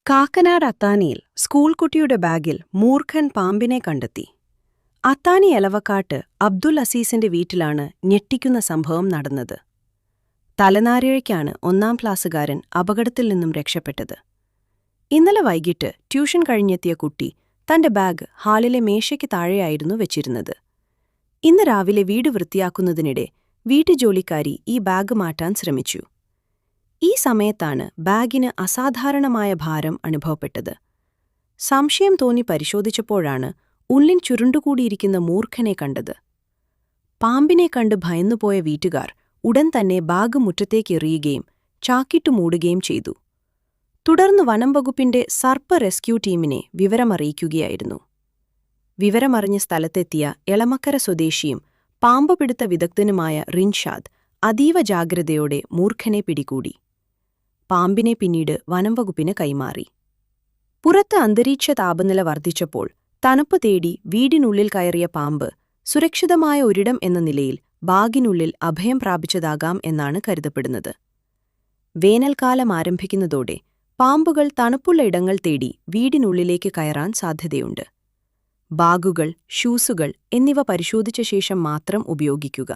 Kakkanad അത്താണിയിൽ school കുട്ടിയുടെ ബാഗിൽ മൂർഖൻ പാമ്പിനെ കണ്ടെത്തി. അത്താണി എലവക്കാട്ട് അബ്ദുൽ അസീസിന്റെ വീട്ടിലാണ് ഞെട്ടിക്കുന്ന സംഭവം നടന്നത്. തലനാരിഴയ്ക്കാണ് 1-ാം ക്ലാസ്സുകാരൻ അപകടത്തിൽ നിന്നും രക്ഷപ്പെട്ടത്. ഇന്നലെ വൈകിട്ട് ട്യൂഷൻ കഴിഞ്ഞെത്തിയ കുട്ടി തന്റെ ബാഗ് ഹാളിലെ മേശയ്ക്ക് താഴെയായിരുന്നു വെച്ചിരുന്നത്. ഇന്ന് രാവിലെ വീട് വൃത്തിയാക്കുന്നതിനിടെ വീട്ടുജോലിക്കാരി ഈ ബാഗ് മാറ്റാൻ ശ്രമിച്ചു. ഈ സമയത്താണ് ബാഗിന് അസാധാരണമായ ഭാരം അനുഭവപ്പെട്ടത്. സംശയം തോന്നി പരിശോധിച്ചപ്പോഴാണ് ഉള്ളിൽ ചുരുണ്ടുകൂടിയിരിക്കുന്ന മൂർഖനെ കണ്ടത്. പാമ്പിനെ കണ്ട് ഭയന്നുപോയ വീട്ടുകാർ ഉടൻ തന്നെ ബാഗ് മുറ്റത്തേക്കെറിയുകയും ചാക്കിട്ടു മൂടുകയും ചെയ്തു. തുടർന്ന് വനംവകുപ്പിന്റെ സർപ്പ റെസ്ക്യൂ ടീമിനെ വിവരമറിയിക്കുകയായിരുന്നു. വിവരമറിഞ്ഞ സ്ഥലത്തെത്തിയ എളമക്കര സ്വദേശിയും പാമ്പുപിടുത്ത വിദഗ്ധനുമായ റിൻഷാദ് അതീവ ജാഗ്രതയോടെ മൂർഖനെ പിടികൂടി. പാമ്പിനെ പിന്നീട് വനംവകുപ്പിന് കൈമാറി. പുറത്ത് അന്തരീക്ഷ താപനില വർദ്ധിച്ചപ്പോൾ തണുപ്പ് തേടി വീടിനുള്ളിൽ കയറിയ പാമ്പ് സുരക്ഷിതമായ ഒരിടം എന്ന നിലയിൽ ബാഗിനുള്ളിൽ അഭയം പ്രാപിച്ചതാകാം എന്നാണ് കരുതപ്പെടുന്നത്. വേനൽക്കാലം ആരംഭിക്കുന്നതോടെ പാമ്പുകൾ തണുപ്പുള്ള ഇടങ്ങൾ തേടി വീടിനുള്ളിലേക്ക് കയറാൻ സാധ്യതയുണ്ട്. ബാഗുകൾ, ഷൂസുകൾ എന്നിവ പരിശോധിച്ച ശേഷം മാത്രം ഉപയോഗിക്കുക.